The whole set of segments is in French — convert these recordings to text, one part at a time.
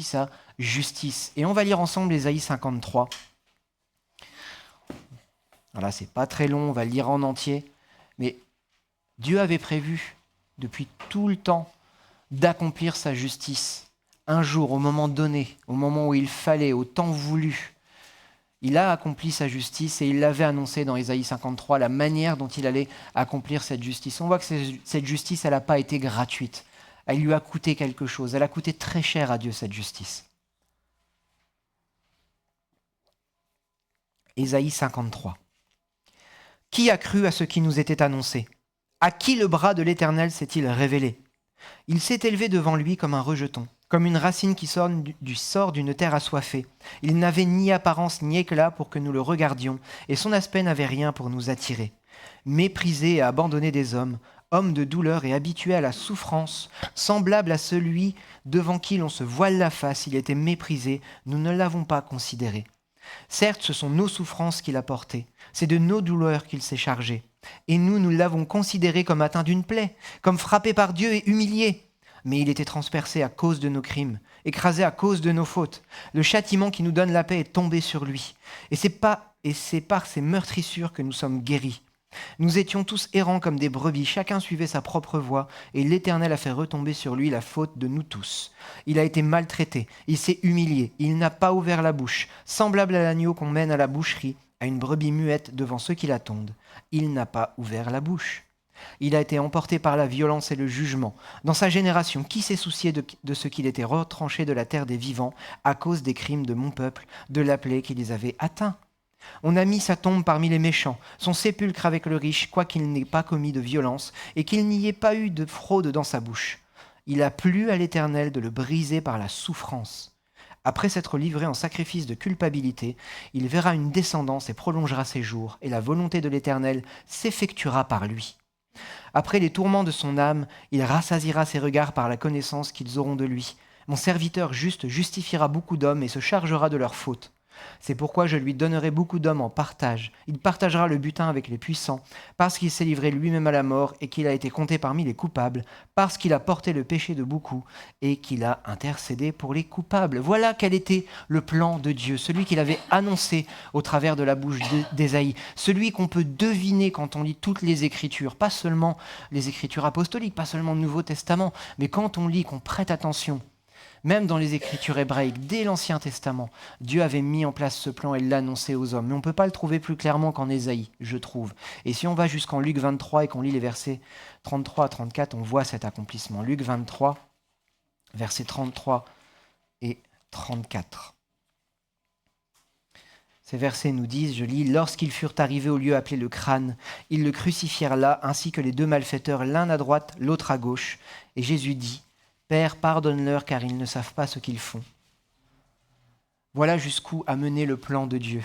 sa justice. Et on va lire ensemble Ésaïe 53. Voilà, c'est pas très long, on va le lire en entier. Mais Dieu avait prévu depuis tout le temps d'accomplir sa justice. Un jour, au moment donné, au moment où il fallait, au temps voulu, il a accompli sa justice et il l'avait annoncé dans Ésaïe 53, la manière dont il allait accomplir cette justice. On voit que cette justice, elle n'a pas été gratuite. Elle lui a coûté quelque chose. Elle a coûté très cher à Dieu, cette justice. Ésaïe 53. Qui a cru à ce qui nous était annoncé? À qui le bras de l'Éternel s'est-il révélé? Il s'est élevé devant lui comme un rejeton, comme une racine qui sort d'une terre assoiffée. Il n'avait ni apparence ni éclat pour que nous le regardions, et son aspect n'avait rien pour nous attirer. Méprisé et abandonné des hommes, homme de douleur et habitué à la souffrance, semblable à celui devant qui l'on se voile la face, il était méprisé, nous ne l'avons pas considéré. Certes, ce sont nos souffrances qu'il a portées, c'est de nos douleurs qu'il s'est chargé. Et nous l'avons considéré comme atteint d'une plaie, comme frappé par Dieu et humilié. Mais il était transpercé à cause de nos crimes, écrasé à cause de nos fautes. Le châtiment qui nous donne la paix est tombé sur lui. Et c'est par ses meurtrissures que nous sommes guéris. Nous étions tous errants comme des brebis, chacun suivait sa propre voie, et l'Éternel a fait retomber sur lui la faute de nous tous. Il a été maltraité, il s'est humilié, il n'a pas ouvert la bouche, semblable à l'agneau qu'on mène à la boucherie, à une brebis muette devant ceux qui l'attendent. Il n'a pas ouvert la bouche. Il a été emporté par la violence et le jugement. Dans sa génération, qui s'est soucié de ce qu'il était retranché de la terre des vivants à cause des crimes de mon peuple, de la plaie qui les avait atteints? On a mis sa tombe parmi les méchants, son sépulcre avec le riche, quoiqu'il n'ait pas commis de violence et qu'il n'y ait pas eu de fraude dans sa bouche. Il a plu à l'Éternel de le briser par la souffrance. Après s'être livré en sacrifice de culpabilité, il verra une descendance et prolongera ses jours, et la volonté de l'Éternel s'effectuera par lui. Après les tourments de son âme, il rassasiera ses regards par la connaissance qu'ils auront de lui. Mon serviteur juste justifiera beaucoup d'hommes et se chargera de leurs fautes. C'est pourquoi je lui donnerai beaucoup d'hommes en partage. Il partagera le butin avec les puissants, parce qu'il s'est livré lui-même à la mort et qu'il a été compté parmi les coupables, parce qu'il a porté le péché de beaucoup et qu'il a intercédé pour les coupables. Voilà quel était le plan de Dieu, celui qu'il avait annoncé au travers de la bouche d'Ésaïe, celui qu'on peut deviner quand on lit toutes les Écritures, pas seulement les Écritures apostoliques, pas seulement le Nouveau Testament, mais quand on lit, qu'on prête attention. Même dans les Écritures hébraïques, dès l'Ancien Testament, Dieu avait mis en place ce plan et l'annonçait aux hommes. Mais on ne peut pas le trouver plus clairement qu'en Ésaïe, je trouve. Et si on va jusqu'en Luc 23 et qu'on lit les versets 33 à 34, on voit cet accomplissement. Luc 23, versets 33 et 34. Ces versets nous disent, je lis, « Lorsqu'ils furent arrivés au lieu appelé le crâne, ils le crucifièrent là, ainsi que les deux malfaiteurs, l'un à droite, l'autre à gauche. Et Jésus dit, Père, pardonne-leur car ils ne savent pas ce qu'ils font. » Voilà jusqu'où a mené le plan de Dieu.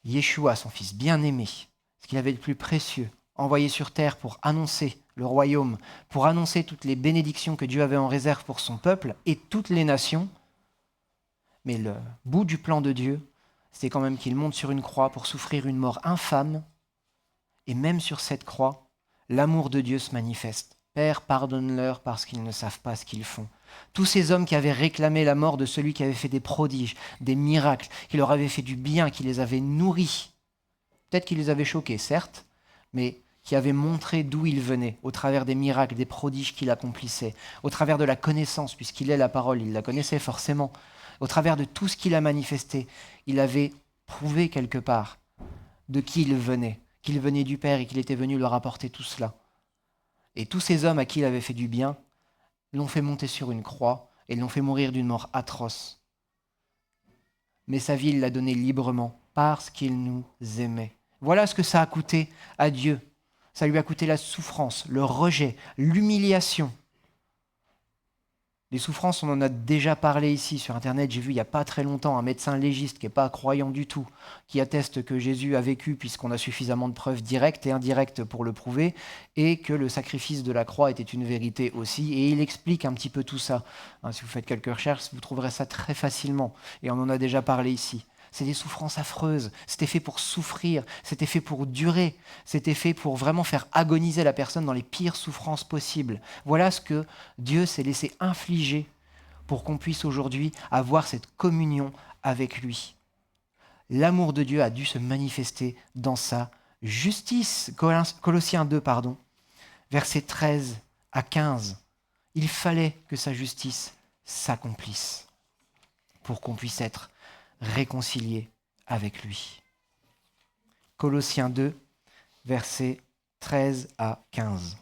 Yeshua, son fils bien-aimé, ce qu'il avait de plus précieux, envoyé sur terre pour annoncer le royaume, pour annoncer toutes les bénédictions que Dieu avait en réserve pour son peuple et toutes les nations. Mais le bout du plan de Dieu, c'est quand même qu'il monte sur une croix pour souffrir une mort infâme. Et même sur cette croix, l'amour de Dieu se manifeste. Père, pardonne-leur parce qu'ils ne savent pas ce qu'ils font. Tous ces hommes qui avaient réclamé la mort de celui qui avait fait des prodiges, des miracles, qui leur avait fait du bien, qui les avait nourris. Peut-être qu'il les avait choqués, certes, mais qui avait montré d'où il venait, au travers des miracles, des prodiges qu'il accomplissait, au travers de la connaissance, puisqu'il est la parole, il la connaissait forcément, au travers de tout ce qu'il a manifesté, il avait prouvé quelque part de qui il venait, qu'il venait du Père et qu'il était venu leur apporter tout cela. Et tous ces hommes à qui il avait fait du bien l'ont fait monter sur une croix et l'ont fait mourir d'une mort atroce. Mais sa vie, il l'a donnée librement parce qu'il nous aimait. Voilà ce que ça a coûté à Dieu. Ça lui a coûté la souffrance, le rejet, l'humiliation. Les souffrances, on en a déjà parlé ici sur Internet. J'ai vu il n'y a pas très longtemps un médecin légiste qui n'est pas croyant du tout, qui atteste que Jésus a vécu puisqu'on a suffisamment de preuves directes et indirectes pour le prouver, et que le sacrifice de la croix était une vérité aussi. Et il explique un petit peu tout ça. Si vous faites quelques recherches, vous trouverez ça très facilement. Et on en a déjà parlé ici. C'est des souffrances affreuses. C'était fait pour souffrir, c'était fait pour durer, c'était fait pour vraiment faire agoniser la personne dans les pires souffrances possibles. Voilà ce que Dieu s'est laissé infliger pour qu'on puisse aujourd'hui avoir cette communion avec lui. L'amour de Dieu a dû se manifester dans sa justice. Colossiens 2, versets 13 à 15. Il fallait que sa justice s'accomplisse pour qu'on puisse être réconcilié avec lui. Colossiens 2, versets 13 à 15.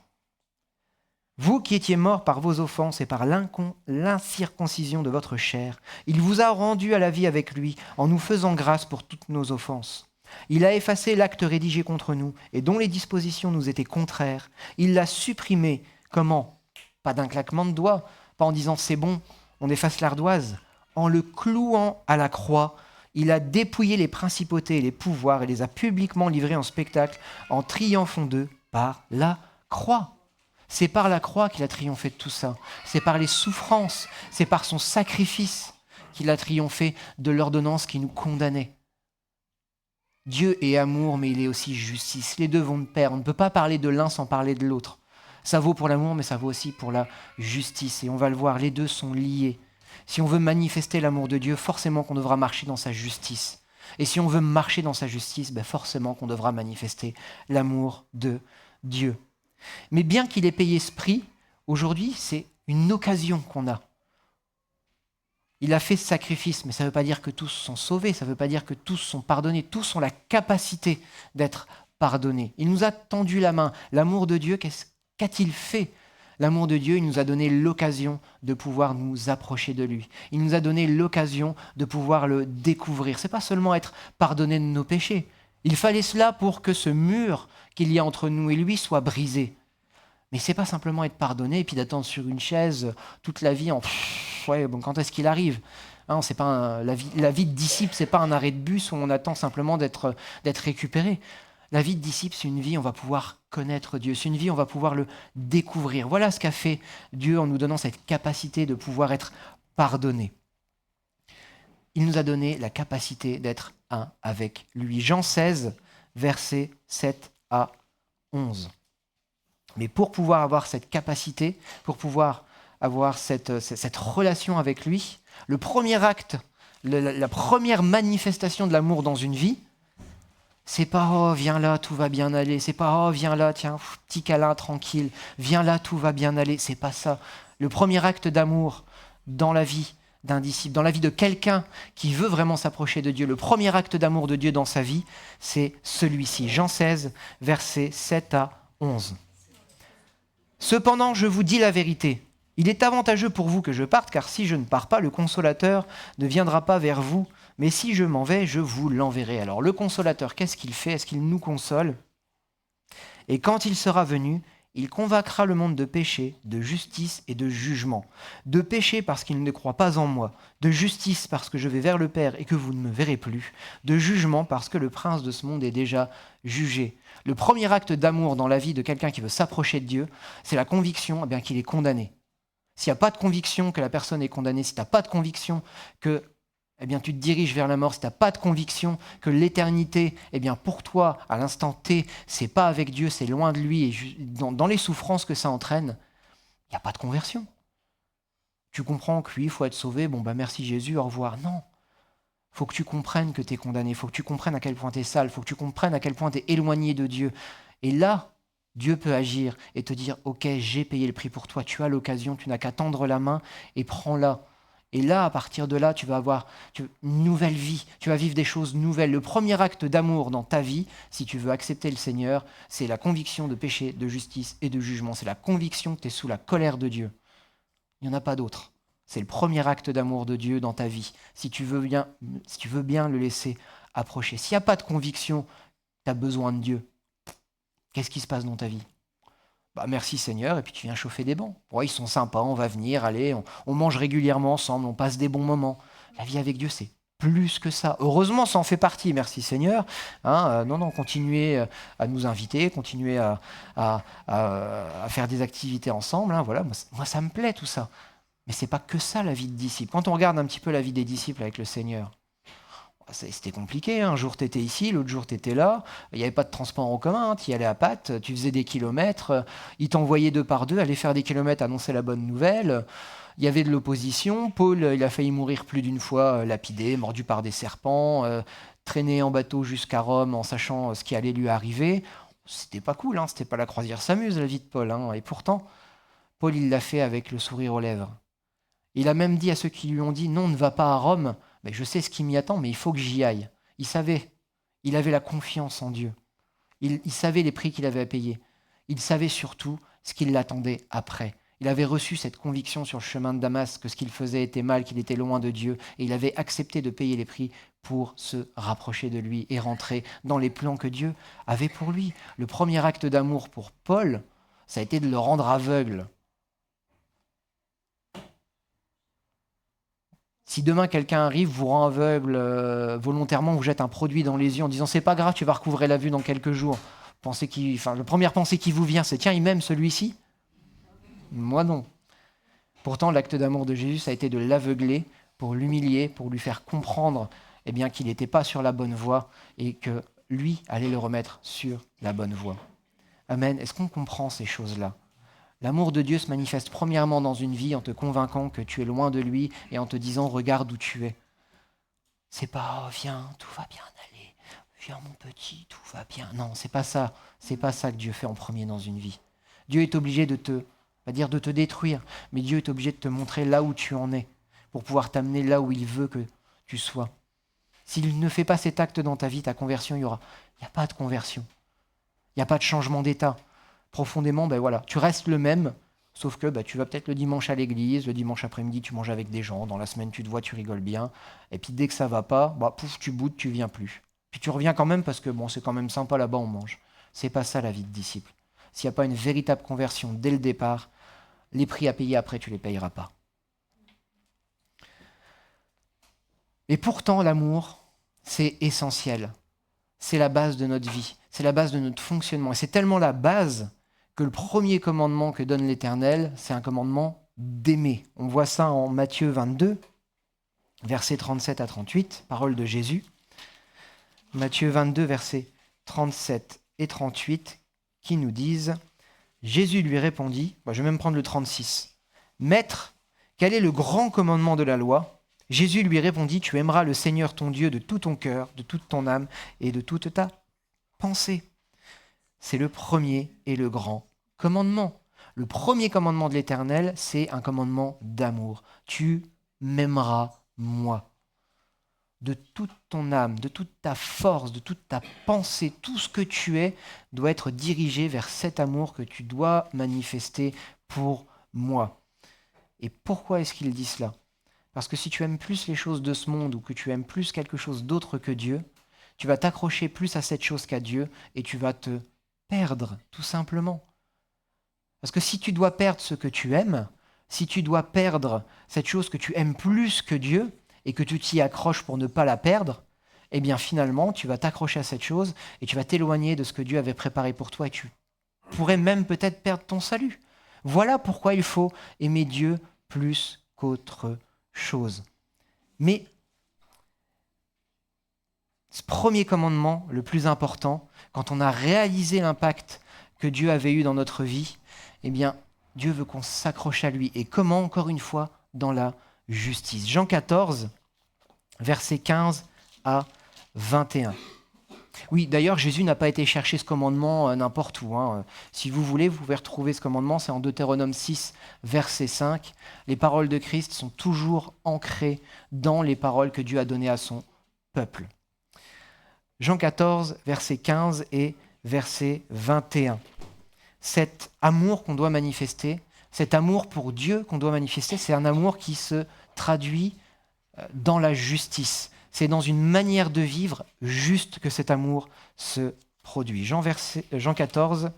Vous qui étiez morts par vos offenses et par l'incirconcision de votre chair, il vous a rendus à la vie avec lui en nous faisant grâce pour toutes nos offenses. Il a effacé l'acte rédigé contre nous et dont les dispositions nous étaient contraires. Il l'a supprimé. Comment ? Pas d'un claquement de doigts, pas en disant c'est bon, on efface l'ardoise. En le clouant à la croix, il a dépouillé les principautés et les pouvoirs et les a publiquement livrés en spectacle en triomphant d'eux par la croix. C'est par la croix qu'il a triomphé de tout ça. C'est par les souffrances, c'est par son sacrifice qu'il a triomphé de l'ordonnance qui nous condamnait. Dieu est amour, mais il est aussi justice. Les deux vont de pair. On ne peut pas parler de l'un sans parler de l'autre. Ça vaut pour l'amour, mais ça vaut aussi pour la justice. Et on va le voir, les deux sont liés. Si on veut manifester l'amour de Dieu, forcément qu'on devra marcher dans sa justice. Et si on veut marcher dans sa justice, forcément qu'on devra manifester l'amour de Dieu. Mais bien qu'il ait payé ce prix, aujourd'hui, c'est une occasion qu'on a. Il a fait ce sacrifice, mais ça ne veut pas dire que tous sont sauvés, ça ne veut pas dire que tous sont pardonnés, tous ont la capacité d'être pardonnés. Il nous a tendu la main. L'amour de Dieu, qu'a-t-il fait ? L'amour de Dieu, il nous a donné l'occasion de pouvoir nous approcher de lui. Il nous a donné l'occasion de pouvoir le découvrir. Ce n'est pas seulement être pardonné de nos péchés. Il fallait cela pour que ce mur qu'il y a entre nous et lui soit brisé. Mais ce n'est pas simplement être pardonné et puis d'attendre sur une chaise toute la vie en quand est-ce qu'il arrive ? C'est pas la vie de disciple, ce n'est pas un arrêt de bus où on attend simplement d'être récupéré. La vie de disciple, c'est une vie où on va pouvoir connaître Dieu. C'est une vie où on va pouvoir le découvrir. Voilà ce qu'a fait Dieu en nous donnant cette capacité de pouvoir être pardonné. Il nous a donné la capacité d'être un avec lui. Jean 16, versets 7 à 11. Mais pour pouvoir avoir cette capacité, pour pouvoir avoir cette relation avec lui, le premier acte, la première manifestation de l'amour dans une vie, c'est pas « oh, viens là, tout va bien aller », c'est pas « oh, viens là, tiens, petit câlin, tranquille, viens là, tout va bien aller », c'est pas ça. Le premier acte d'amour dans la vie d'un disciple, dans la vie de quelqu'un qui veut vraiment s'approcher de Dieu, le premier acte d'amour de Dieu dans sa vie, c'est celui-ci. Jean 16, versets 7 à 11. « Cependant, je vous dis la vérité. Il est avantageux pour vous que je parte, car si je ne pars pas, le Consolateur ne viendra pas vers vous. Mais si je m'en vais, je vous l'enverrai. » Alors le Consolateur, qu'est-ce qu'il fait ? Est-ce qu'il nous console ? Et quand il sera venu, il convaincra le monde de péché, de justice et de jugement. De péché parce qu'il ne croit pas en moi. De justice parce que je vais vers le Père et que vous ne me verrez plus. De jugement parce que le prince de ce monde est déjà jugé. Le premier acte d'amour dans la vie de quelqu'un qui veut s'approcher de Dieu, c'est la conviction qu'il est condamné. S'il n'y a pas de conviction que la personne est condamnée, si tu n'as pas de conviction que tu te diriges vers la mort, si tu n'as pas de conviction que l'éternité, pour toi, à l'instant T, c'est pas avec Dieu, c'est loin de lui, et dans les souffrances que ça entraîne, il n'y a pas de conversion. Tu comprends que oui, il faut être sauvé, merci Jésus, au revoir. Non, il faut que tu comprennes que tu es condamné, il faut que tu comprennes à quel point tu es sale, il faut que tu comprennes à quel point tu es éloigné de Dieu. Et là, Dieu peut agir et te dire « Ok, j'ai payé le prix pour toi, tu as l'occasion, tu n'as qu'à tendre la main et prends-la. » Et là, à partir de là, tu vas avoir une nouvelle vie, tu vas vivre des choses nouvelles. Le premier acte d'amour dans ta vie, si tu veux accepter le Seigneur, c'est la conviction de péché, de justice et de jugement. C'est la conviction que tu es sous la colère de Dieu. Il n'y en a pas d'autre. C'est le premier acte d'amour de Dieu dans ta vie, si tu veux bien le laisser approcher. S'il n'y a pas de conviction, tu as besoin de Dieu. Qu'est-ce qui se passe dans ta vie ? Merci Seigneur, et puis tu viens chauffer des bancs. Ils sont sympas, on va venir, allez, on mange régulièrement ensemble, on passe des bons moments. La vie avec Dieu, c'est plus que ça. Heureusement, ça en fait partie, merci Seigneur. Continuez à nous inviter, continuez à faire des activités ensemble. Moi, ça me plaît tout ça. Mais c'est pas que ça, la vie de disciple. Quand on regarde un petit peu la vie des disciples avec le Seigneur, c'était compliqué, un jour tu étais ici, l'autre jour tu étais là, il n'y avait pas de transport en commun, tu y allais à pattes, tu faisais des kilomètres, ils t'envoyaient deux par deux, aller faire des kilomètres, annoncer la bonne nouvelle, Il y avait de l'opposition. Paul, il a failli mourir plus d'une fois, lapidé, mordu par des serpents, traîné en bateau jusqu'à Rome en sachant ce qui allait lui arriver. C'était pas cool, hein, c'était pas la croisière s'amuse, la vie de Paul. Hein. Et pourtant, Paul, il l'a fait avec le sourire aux lèvres. Il a même dit à ceux qui lui ont dit « Non, ne va pas à Rome, mais je sais ce qui m'y attend, mais il faut que j'y aille. » Il savait, il avait la confiance en Dieu. Il savait les prix qu'il avait à payer. Il savait surtout ce qui l'attendait après. Il avait reçu cette conviction sur le chemin de Damas que ce qu'il faisait était mal, qu'il était loin de Dieu, et il avait accepté de payer les prix pour se rapprocher de lui et rentrer dans les plans que Dieu avait pour lui. Le premier acte d'amour pour Paul, ça a été de le rendre aveugle. Si demain quelqu'un arrive, vous rend aveugle volontairement, vous jette un produit dans les yeux en disant « c'est pas grave, tu vas recouvrer la vue dans quelques jours », la première pensée qui vous vient, c'est « tiens, il m'aime celui-ci ». Moi non. Pourtant, l'acte d'amour de Jésus, ça a été de l'aveugler pour l'humilier, pour lui faire comprendre qu'il n'était pas sur la bonne voie et que lui allait le remettre sur la bonne voie. Amen. Est-ce qu'on comprend ces choses-là ? L'amour de Dieu se manifeste premièrement dans une vie en te convainquant que tu es loin de lui et en te disant « regarde où tu es ». C'est pas « viens, tout va bien aller, viens mon petit, tout va bien ». Non, c'est pas ça. C'est pas ça que Dieu fait en premier dans une vie. Dieu est obligé de te détruire, mais Dieu est obligé de te montrer là où tu en es pour pouvoir t'amener là où il veut que tu sois. S'il ne fait pas cet acte dans ta vie, ta conversion, il n'y a pas de conversion. Il n'y a pas de changement d'état. Profondément, tu restes le même, sauf que tu vas peut-être le dimanche à l'église, le dimanche après-midi, tu manges avec des gens, dans la semaine, tu te vois, tu rigoles bien, et puis dès que ça va pas, tu boudes, tu viens plus. Puis tu reviens quand même parce que c'est quand même sympa là-bas, on mange. C'est pas ça la vie de disciple. S'il n'y a pas une véritable conversion dès le départ, les prix à payer après, tu ne les payeras pas. Et pourtant, l'amour, c'est essentiel. C'est la base de notre vie. C'est la base de notre fonctionnement. Et c'est tellement la base que le premier commandement que donne l'Éternel, c'est un commandement d'aimer. On voit ça en Matthieu 22, versets 37 à 38, parole de Jésus. Matthieu 22, versets 37 et 38, qui nous disent « Jésus lui répondit, je vais même prendre le 36, « Maître, quel est le grand commandement de la loi ?» Jésus lui répondit « Tu aimeras le Seigneur ton Dieu de tout ton cœur, de toute ton âme et de toute ta pensée. » C'est le premier et le grand commandement. Le premier commandement de l'Éternel, c'est un commandement d'amour. Tu m'aimeras, moi. De toute ton âme, de toute ta force, de toute ta pensée, tout ce que tu es doit être dirigé vers cet amour que tu dois manifester pour moi. Et pourquoi est-ce qu'il dit cela ? Parce que si tu aimes plus les choses de ce monde ou que tu aimes plus quelque chose d'autre que Dieu, tu vas t'accrocher plus à cette chose qu'à Dieu et tu vas te perdre, tout simplement. Parce que si tu dois perdre ce que tu aimes, si tu dois perdre cette chose que tu aimes plus que Dieu et que tu t'y accroches pour ne pas la perdre, eh bien finalement, tu vas t'accrocher à cette chose et tu vas t'éloigner de ce que Dieu avait préparé pour toi et tu pourrais même peut-être perdre ton salut. Voilà pourquoi il faut aimer Dieu plus qu'autre chose. Mais ce premier commandement, le plus important, quand on a réalisé l'impact que Dieu avait eu dans notre vie, eh bien, Dieu veut qu'on s'accroche à lui. Et comment, encore une fois, dans la justice. Jean 14, versets 15 à 21. Oui, d'ailleurs, Jésus n'a pas été chercher ce commandement n'importe où. Si vous voulez, vous pouvez retrouver ce commandement, c'est en Deutéronome 6, verset 5. Les paroles de Christ sont toujours ancrées dans les paroles que Dieu a données à son peuple. Jean 14, verset 15 et verset 21. Cet amour qu'on doit manifester, cet amour pour Dieu qu'on doit manifester, c'est un amour qui se traduit dans la justice. C'est dans une manière de vivre juste que cet amour se produit. Jean 14,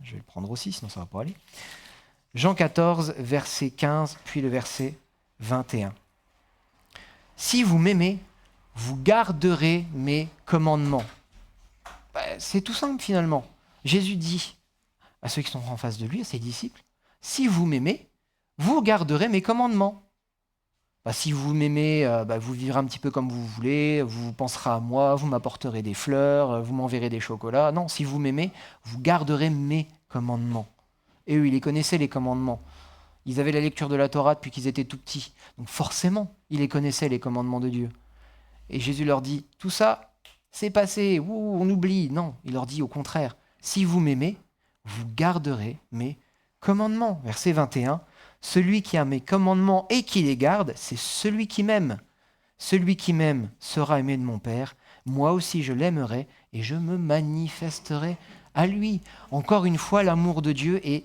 je vais le prendre aussi, sinon ça ne va pas aller. Jean 14, verset 15, puis le verset 21. « Si vous m'aimez, vous garderez mes commandements. » C'est tout simple finalement. Jésus dit à ceux qui sont en face de lui, à ses disciples, « Si vous m'aimez, vous garderez mes commandements. » Si vous m'aimez, vous vivrez un petit peu comme vous voulez, vous penserez à moi, vous m'apporterez des fleurs, vous m'enverrez des chocolats. Non, si vous m'aimez, vous garderez mes commandements. Et eux, ils les connaissaient, les commandements. Ils avaient la lecture de la Torah depuis qu'ils étaient tout petits. Donc forcément, ils les connaissaient, les commandements de Dieu. Et Jésus leur dit, tout ça, c'est passé, on oublie. Non, il leur dit au contraire, si vous m'aimez, vous garderez mes commandements. Verset 21, celui qui a mes commandements et qui les garde, c'est celui qui m'aime. Celui qui m'aime sera aimé de mon Père. Moi aussi je l'aimerai et je me manifesterai à lui. Encore une fois, l'amour de Dieu est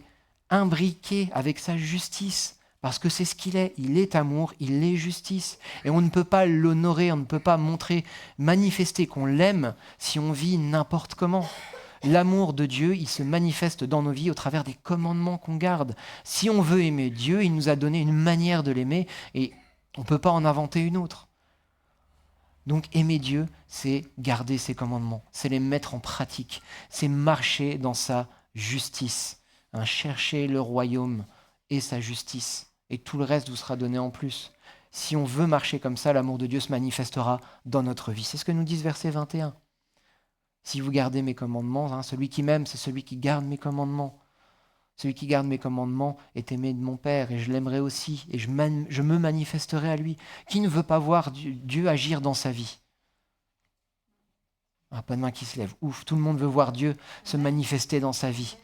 imbriqué avec sa justice. Parce que c'est ce qu'il est. Il est amour, il est justice. Et on ne peut pas l'honorer, on ne peut pas montrer, manifester qu'on l'aime si on vit n'importe comment. L'amour de Dieu, il se manifeste dans nos vies au travers des commandements qu'on garde. Si on veut aimer Dieu, il nous a donné une manière de l'aimer et on ne peut pas en inventer une autre. Donc aimer Dieu, c'est garder ses commandements, c'est les mettre en pratique, c'est marcher dans sa justice, chercher le royaume et sa justice. Et tout le reste vous sera donné en plus. Si on veut marcher comme ça, l'amour de Dieu se manifestera dans notre vie. C'est ce que nous dit ce verset 21. Si vous gardez mes commandements, celui qui m'aime, c'est celui qui garde mes commandements. Celui qui garde mes commandements est aimé de mon Père, et je l'aimerai aussi, et je me manifesterai à lui. Qui ne veut pas voir Dieu agir dans sa vie ? Pas de main qui se lève. Ouf, tout le monde veut voir Dieu se manifester dans sa vie.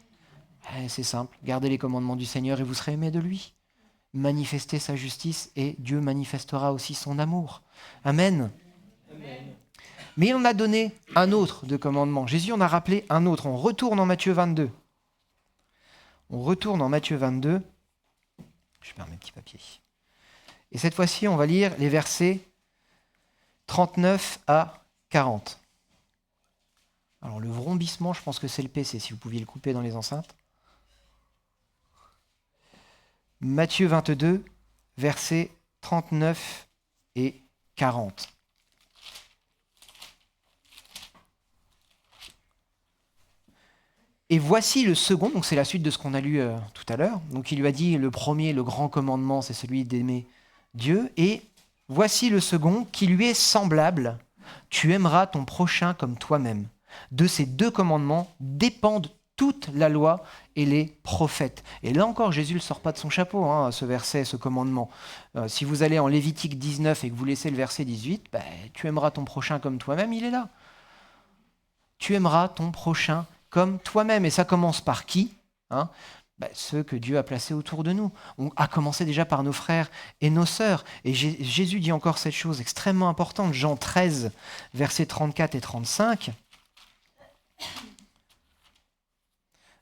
C'est simple, gardez les commandements du Seigneur et vous serez aimé de lui. Manifestez sa justice et Dieu manifestera aussi son amour. Amen. Amen. Mais il en a donné un autre de commandement. Jésus en a rappelé un autre. On retourne en Matthieu 22. On retourne en Matthieu 22. Je perds mes petits papiers. Et cette fois-ci, on va lire les versets 39 à 40. Alors le vrombissement, je pense que c'est le PC, si vous pouviez le couper dans les enceintes. Matthieu 22, versets 39 et 40. Et voici le second, donc c'est la suite de ce qu'on a lu tout à l'heure. Donc il lui a dit, le premier, le grand commandement, c'est celui d'aimer Dieu. Et voici le second qui lui est semblable. Tu aimeras ton prochain comme toi-même. De ces deux commandements dépendent toute la loi et les prophètes. Et là encore, Jésus ne le sort pas de son chapeau, ce verset, ce commandement. Si vous allez en Lévitique 19 et que vous laissez le verset 18, tu aimeras ton prochain comme toi-même, il est là. Tu aimeras ton prochain comme toi-même. Et ça commence par qui ? Ceux que Dieu a placés autour de nous. On a commencé déjà par nos frères et nos sœurs. Et Jésus dit encore cette chose extrêmement importante, Jean 13, versets 34 et 35.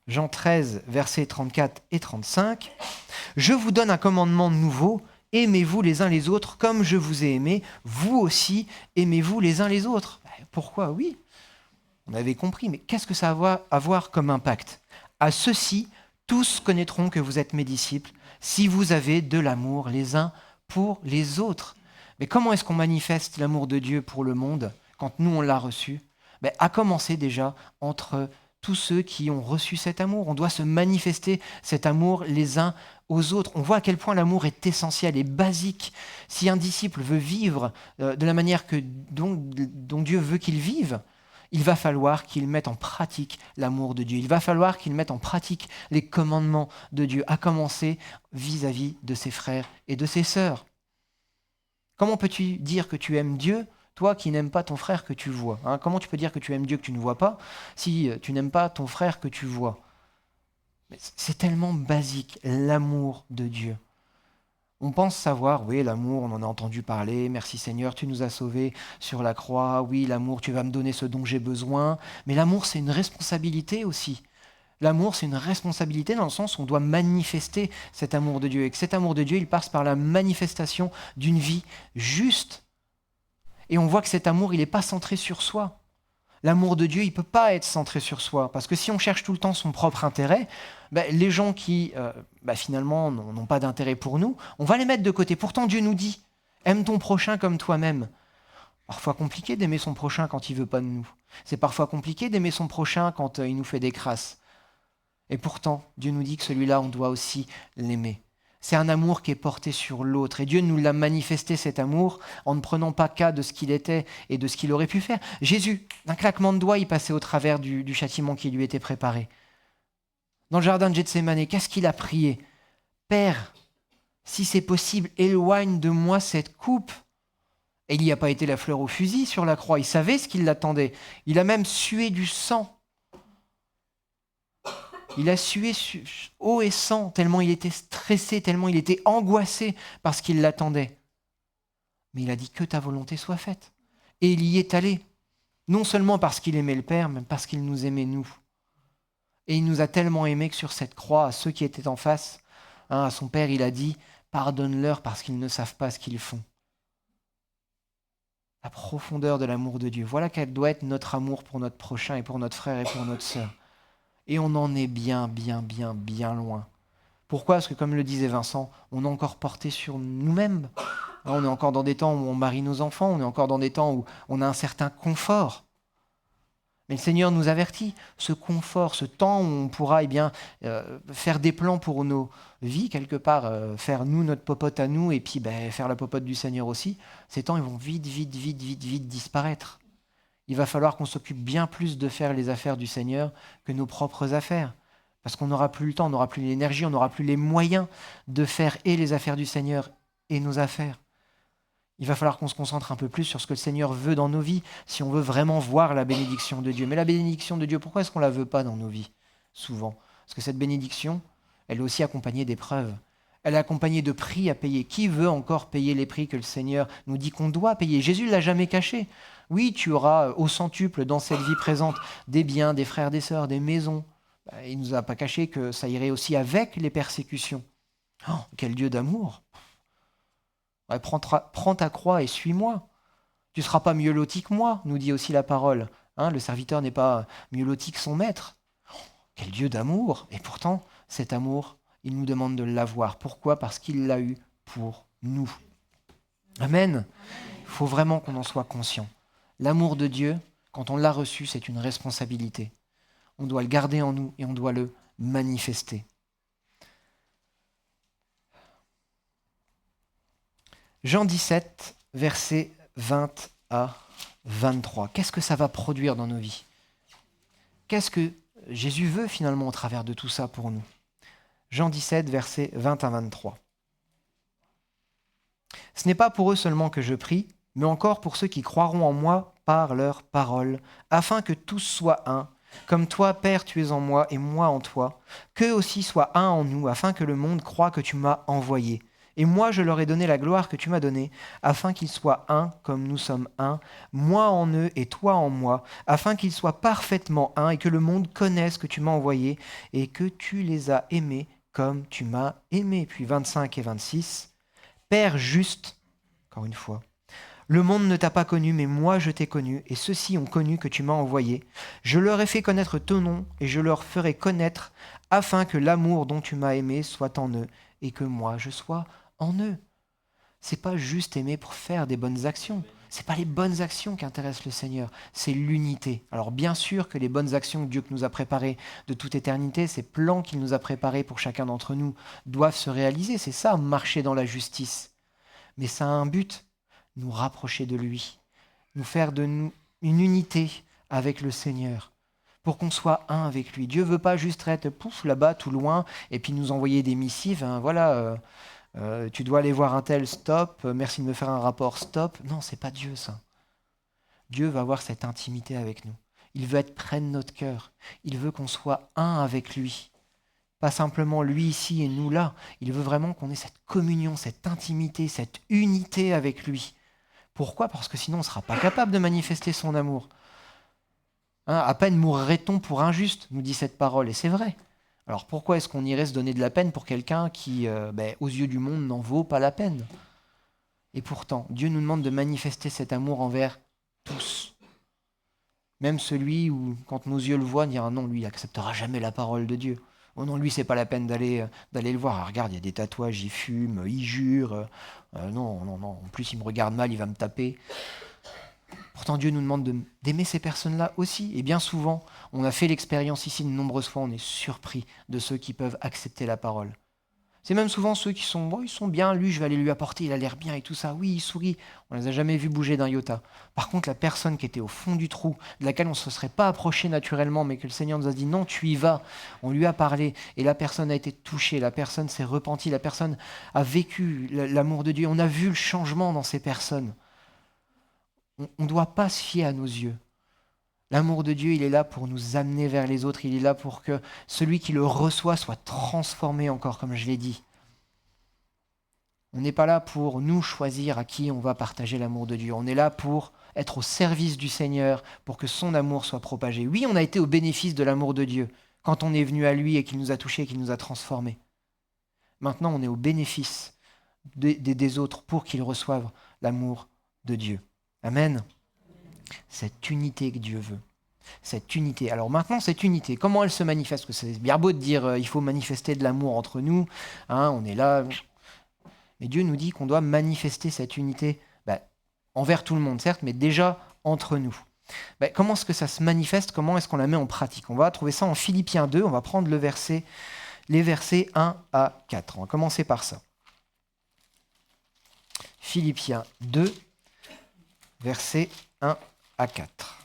Jean 13, versets 34 et 35. « Je vous donne un commandement nouveau, aimez-vous les uns les autres comme je vous ai aimé, vous aussi aimez-vous les uns les autres. » Pourquoi ? Oui, on avait compris, mais qu'est-ce que ça va avoir comme impact ? À ceci, tous connaîtront que vous êtes mes disciples, si vous avez de l'amour les uns pour les autres. Mais comment est-ce qu'on manifeste l'amour de Dieu pour le monde quand nous on l'a reçu ? À commencer déjà entre tous ceux qui ont reçu cet amour. On doit se manifester cet amour les uns aux autres. On voit à quel point l'amour est essentiel et basique. Si un disciple veut vivre de la manière dont Dieu veut qu'il vive, il va falloir qu'il mette en pratique l'amour de Dieu. Il va falloir qu'il mette en pratique les commandements de Dieu, à commencer vis-à-vis de ses frères et de ses sœurs. Comment peux-tu dire que tu aimes Dieu, toi qui n'aimes pas ton frère que tu vois ? Comment tu peux dire que tu aimes Dieu que tu ne vois pas si tu n'aimes pas ton frère que tu vois ? Mais c'est tellement basique, l'amour de Dieu. On pense savoir, oui, l'amour, on en a entendu parler, merci Seigneur, tu nous as sauvés sur la croix, oui, l'amour, tu vas me donner ce dont j'ai besoin, mais l'amour, c'est une responsabilité aussi. L'amour, c'est une responsabilité dans le sens où on doit manifester cet amour de Dieu, et que cet amour de Dieu, il passe par la manifestation d'une vie juste. Et on voit que cet amour, il n'est pas centré sur soi. L'amour de Dieu, il ne peut pas être centré sur soi, parce que si on cherche tout le temps son propre intérêt, les gens qui, finalement, n'ont pas d'intérêt pour nous, on va les mettre de côté. Pourtant, Dieu nous dit, aime ton prochain comme toi-même. Parfois compliqué d'aimer son prochain quand il ne veut pas de nous. C'est parfois compliqué d'aimer son prochain quand il nous fait des crasses. Et pourtant, Dieu nous dit que celui-là, on doit aussi l'aimer. C'est un amour qui est porté sur l'autre. Et Dieu nous l'a manifesté, cet amour, en ne prenant pas cas de ce qu'il était et de ce qu'il aurait pu faire. Jésus, d'un claquement de doigts, il passait au travers du châtiment qui lui était préparé. Dans le jardin de Gethsémani, qu'est-ce qu'il a prié ? Père, Si c'est possible, éloigne de moi cette coupe. Et il n'y a pas été la fleur au fusil sur la croix. Il savait ce qui l'attendait. Il a même sué du sang. Il a sué eau et sang, tellement il était stressé, tellement il était angoissé parce qu'il l'attendait. Mais il a dit que ta volonté soit faite. Et il y est allé. Non seulement parce qu'il aimait le Père, mais parce qu'il nous aimait nous. Et il nous a tellement aimés que sur cette croix, à ceux qui étaient en face, à son Père, il a dit « Pardonne-leur parce qu'ils ne savent pas ce qu'ils font ». La profondeur de l'amour de Dieu. Voilà quel doit être notre amour pour notre prochain et pour notre frère et pour notre sœur. Et on en est bien loin. Pourquoi ? Parce que comme le disait Vincent, on est encore porté sur nous-mêmes. On est encore dans des temps où on marie nos enfants, on est encore dans des temps où on a un certain confort. Mais le Seigneur nous avertit, ce confort, ce temps où on pourra faire des plans pour nos vies, quelque part, faire nous notre popote à nous et puis faire la popote du Seigneur aussi, ces temps ils vont vite disparaître. Il va falloir qu'on s'occupe bien plus de faire les affaires du Seigneur que nos propres affaires. Parce qu'on n'aura plus le temps, on n'aura plus l'énergie, on n'aura plus les moyens de faire et les affaires du Seigneur et nos affaires. Il va falloir qu'on se concentre un peu plus sur ce que le Seigneur veut dans nos vies, si on veut vraiment voir la bénédiction de Dieu. Mais la bénédiction de Dieu, pourquoi est-ce qu'on ne la veut pas dans nos vies, souvent ? Parce que cette bénédiction, elle est aussi accompagnée d'épreuves. Elle est accompagnée de prix à payer. Qui veut encore payer les prix que le Seigneur nous dit qu'on doit payer ? Jésus ne l'a jamais caché. Oui, tu auras au centuple dans cette vie présente des biens, des frères, des sœurs, des maisons. Il ne nous a pas caché que ça irait aussi avec les persécutions. Oh, quel Dieu d'amour ! Ouais, prends ta croix et suis-moi. Tu ne seras pas mieux loti que moi, nous dit aussi la parole. Le serviteur n'est pas mieux loti que son maître. Oh, quel Dieu d'amour ! Et pourtant, cet amour, il nous demande de l'avoir. Pourquoi ? Parce qu'il l'a eu pour nous. Amen. Il faut vraiment qu'on en soit conscient. L'amour de Dieu, quand on l'a reçu, c'est une responsabilité. On doit le garder en nous et on doit le manifester. Jean 17, versets 20 à 23. Qu'est-ce que ça va produire dans nos vies ? Qu'est-ce que Jésus veut finalement au travers de tout ça pour nous ? Jean 17, versets 20 à 23. « Ce n'est pas pour eux seulement que je prie, mais encore pour ceux qui croiront en moi par leur parole, afin que tous soient un, comme toi, Père, tu es en moi et moi en toi, qu'eux aussi soient un en nous, afin que le monde croie que tu m'as envoyé. Et moi, je leur ai donné la gloire que tu m'as donnée, afin qu'ils soient un comme nous sommes un, moi en eux et toi en moi, afin qu'ils soient parfaitement un et que le monde connaisse que tu m'as envoyé et que tu les as aimés comme tu m'as aimé. » Puis 25 et 26. « Père juste, encore une fois, le monde ne t'a pas connu, mais moi je t'ai connu, et ceux-ci ont connu que tu m'as envoyé. Je leur ai fait connaître ton nom, et je leur ferai connaître, afin que l'amour dont tu m'as aimé soit en eux, et que moi je sois en eux. » C'est pas juste aimer pour faire des bonnes actions. C'est pas les bonnes actions qui intéressent le Seigneur, c'est l'unité. Alors bien sûr que les bonnes actions que Dieu nous a préparées de toute éternité, ces plans qu'il nous a préparés pour chacun d'entre nous, doivent se réaliser. C'est ça, marcher dans la justice. Mais ça a un but, nous rapprocher de lui, nous faire de nous une unité avec le Seigneur, pour qu'on soit un avec lui. Dieu veut pas juste être là-bas, tout loin, et puis nous envoyer des missives. Tu dois aller voir un tel, stop, merci de me faire un rapport, stop. Non, c'est pas Dieu ça. Dieu va avoir cette intimité avec nous. Il veut être près de notre cœur. Il veut qu'on soit un avec lui. Pas simplement lui ici et nous là. Il veut vraiment qu'on ait cette communion, cette intimité, cette unité avec lui. Pourquoi ? Parce que sinon on ne sera pas capable de manifester son amour. À peine mourrait-on pour injuste, nous dit cette parole, et c'est vrai. Alors pourquoi est-ce qu'on irait se donner de la peine pour quelqu'un qui, aux yeux du monde, n'en vaut pas la peine ? Et pourtant, Dieu nous demande de manifester cet amour envers tous. Même celui où, quand nos yeux le voient, dira non, lui, il n'acceptera jamais la parole de Dieu. Oh non, lui, c'est pas la peine d'aller le voir. Ah, regarde, il y a des tatouages, il fume, il jure. Non. En plus, il me regarde mal, il va me taper. Pourtant, Dieu nous demande d'aimer ces personnes-là aussi. Et bien souvent, on a fait l'expérience ici de nombreuses fois, on est surpris de ceux qui peuvent accepter la parole. C'est même souvent ceux qui sont, ils sont bien, lui, je vais aller lui apporter, il a l'air bien et tout ça. Oui, il sourit, on ne les a jamais vus bouger d'un iota. Par contre, la personne qui était au fond du trou, de laquelle on ne se serait pas approché naturellement, mais que le Seigneur nous a dit, non, tu y vas, on lui a parlé, et la personne a été touchée, la personne s'est repentie, la personne a vécu l'amour de Dieu, on a vu le changement dans ces personnes. On ne doit pas se fier à nos yeux. L'amour de Dieu, il est là pour nous amener vers les autres. Il est là pour que celui qui le reçoit soit transformé encore, comme je l'ai dit. On n'est pas là pour nous choisir à qui on va partager l'amour de Dieu. On est là pour être au service du Seigneur, pour que son amour soit propagé. Oui, on a été au bénéfice de l'amour de Dieu quand on est venu à lui et qu'il nous a touchés et qu'il nous a transformés. Maintenant, on est au bénéfice des autres pour qu'ils reçoivent l'amour de Dieu. Amen. Cette unité que Dieu veut. Cette unité. Alors maintenant, cette unité, comment elle se manifeste? Parce que c'est bien beau de dire il faut manifester de l'amour entre nous. On est là. Mais Dieu nous dit qu'on doit manifester cette unité envers tout le monde, certes, mais déjà entre nous. Comment est-ce que ça se manifeste? Comment est-ce qu'on la met en pratique? On va trouver ça en Philippiens 2. On va prendre les versets 1 à 4. On va commencer par ça. Philippiens 2, versets 1 à 4.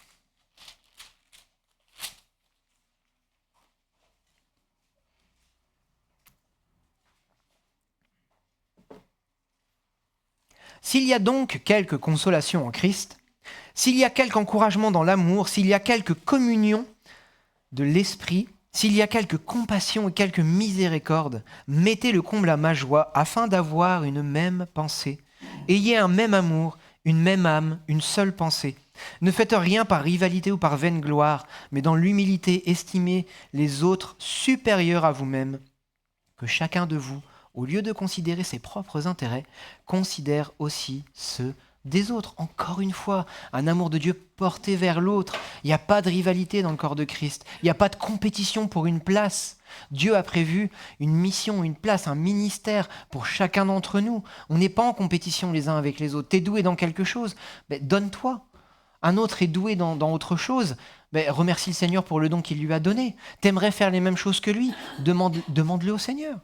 S'il y a donc quelque consolation en Christ, s'il y a quelque encouragement dans l'amour, s'il y a quelque communion de l'esprit, s'il y a quelque compassion et quelque miséricorde, mettez le comble à ma joie afin d'avoir une même pensée. Ayez un même amour, une même âme, une seule pensée. Ne faites rien par rivalité ou par vaine gloire, mais dans l'humilité estimez les autres supérieurs à vous-même. Que chacun de vous, au lieu de considérer ses propres intérêts, considère aussi ceux des autres. Encore une fois, un amour de Dieu porté vers l'autre. Il n'y a pas de rivalité dans le corps de Christ. Il n'y a pas de compétition pour une place. Dieu a prévu une mission, une place, un ministère pour chacun d'entre nous. On n'est pas en compétition les uns avec les autres. T'es doué dans quelque chose, donne-toi. Un autre est doué dans autre chose, remercie le Seigneur pour le don qu'il lui a donné. T'aimerais faire les mêmes choses que lui, demande-le au Seigneur.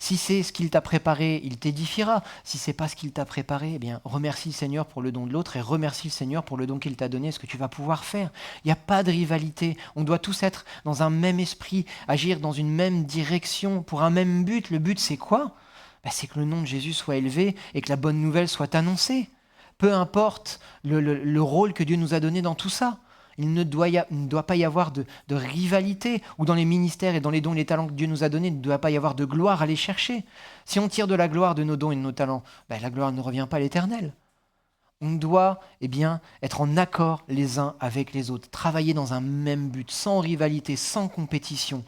Si c'est ce qu'il t'a préparé, il t'édifiera. Si c'est pas ce qu'il t'a préparé, remercie le Seigneur pour le don de l'autre et remercie le Seigneur pour le don qu'il t'a donné, ce que tu vas pouvoir faire. Il n'y a pas de rivalité. On doit tous être dans un même esprit, agir dans une même direction, pour un même but. Le but, c'est quoi? C'est que le nom de Jésus soit élevé et que la bonne nouvelle soit annoncée. Peu importe le rôle que Dieu nous a donné dans tout ça. Il ne doit pas y avoir de rivalité, ou dans les ministères et dans les dons et les talents que Dieu nous a donnés, il ne doit pas y avoir de gloire à les chercher. Si on tire de la gloire de nos dons et de nos talents, la gloire ne revient pas à l'Éternel. On doit être en accord les uns avec les autres, travailler dans un même but, sans rivalité, sans compétition.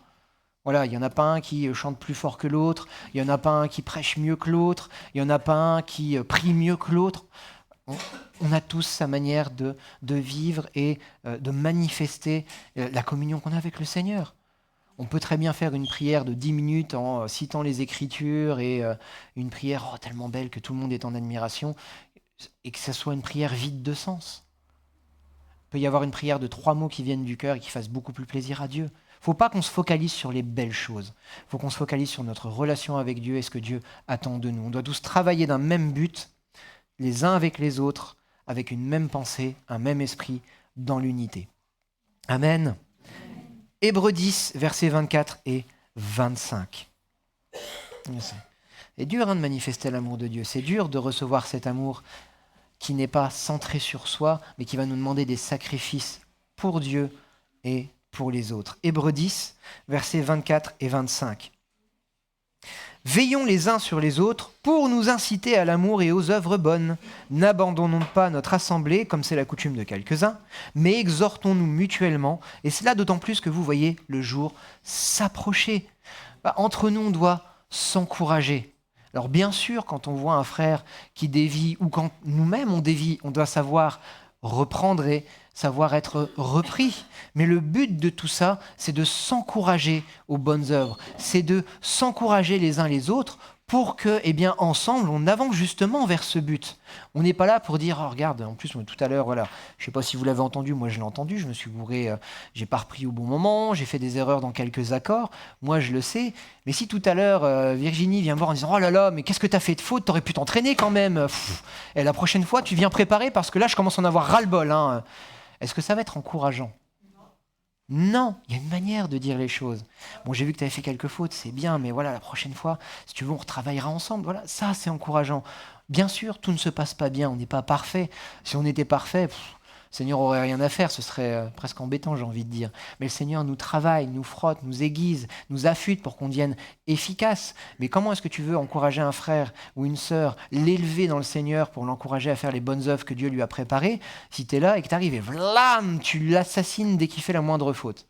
Voilà, il n'y en a pas un qui chante plus fort que l'autre, il n'y en a pas un qui prêche mieux que l'autre, il n'y en a pas un qui prie mieux que l'autre. On a tous sa manière de vivre et de manifester la communion qu'on a avec le Seigneur. On peut très bien faire une prière de 10 minutes en citant les Écritures et une prière tellement belle que tout le monde est en admiration et que ce soit une prière vide de sens. Il peut y avoir une prière de 3 mots qui viennent du cœur et qui fassent beaucoup plus plaisir à Dieu. Il ne faut pas qu'on se focalise sur les belles choses. Il faut qu'on se focalise sur notre relation avec Dieu et ce que Dieu attend de nous. On doit tous travailler d'un même but, les uns avec les autres, avec une même pensée, un même esprit, dans l'unité. Amen. Hébreux 10, versets 24 et 25. C'est dur de manifester l'amour de Dieu. C'est dur de recevoir cet amour qui n'est pas centré sur soi, mais qui va nous demander des sacrifices pour Dieu et pour les autres. Hébreux 10, versets 24 et 25. Veillons les uns sur les autres pour nous inciter à l'amour et aux œuvres bonnes. N'abandonnons pas notre assemblée, comme c'est la coutume de quelques-uns, mais exhortons-nous mutuellement, et cela d'autant plus que vous voyez le jour s'approcher. Entre nous, on doit s'encourager. Alors bien sûr, quand on voit un frère qui dévie, ou quand nous-mêmes on dévie, on doit savoir reprendre et savoir être repris. Mais le but de tout ça, c'est de s'encourager aux bonnes œuvres. C'est de s'encourager les uns les autres pour que, eh bien, ensemble, on avance justement vers ce but. On n'est pas là pour dire, oh, regarde, en plus, tout à l'heure, voilà, je ne sais pas si vous l'avez entendu, moi je l'ai entendu, je me suis bourré, j'ai pas repris au bon moment, j'ai fait des erreurs dans quelques accords, moi je le sais, mais si tout à l'heure, Virginie vient me voir en disant, oh là là, mais qu'est-ce que tu as fait de faute, t'aurais pu t'entraîner quand même, et la prochaine fois, tu viens préparer parce que là, je commence à en avoir ras-le-bol, hein. Est-ce que ça va être encourageant ? Non, il y a une manière de dire les choses. Bon, j'ai vu que tu avais fait quelques fautes, c'est bien, mais voilà, la prochaine fois, si tu veux, on retravaillera ensemble. Voilà, ça, c'est encourageant. Bien sûr, tout ne se passe pas bien, on n'est pas parfait. Si on était parfait, le Seigneur aurait rien à faire, ce serait presque embêtant, j'ai envie de dire. Mais le Seigneur nous travaille, nous frotte, nous aiguise, nous affûte pour qu'on devienne efficace. Mais comment est-ce que tu veux encourager un frère ou une sœur, l'élever dans le Seigneur pour l'encourager à faire les bonnes œuvres que Dieu lui a préparées, si tu es là et que tu arrives et vlam, tu l'assassines dès qu'il fait la moindre faute?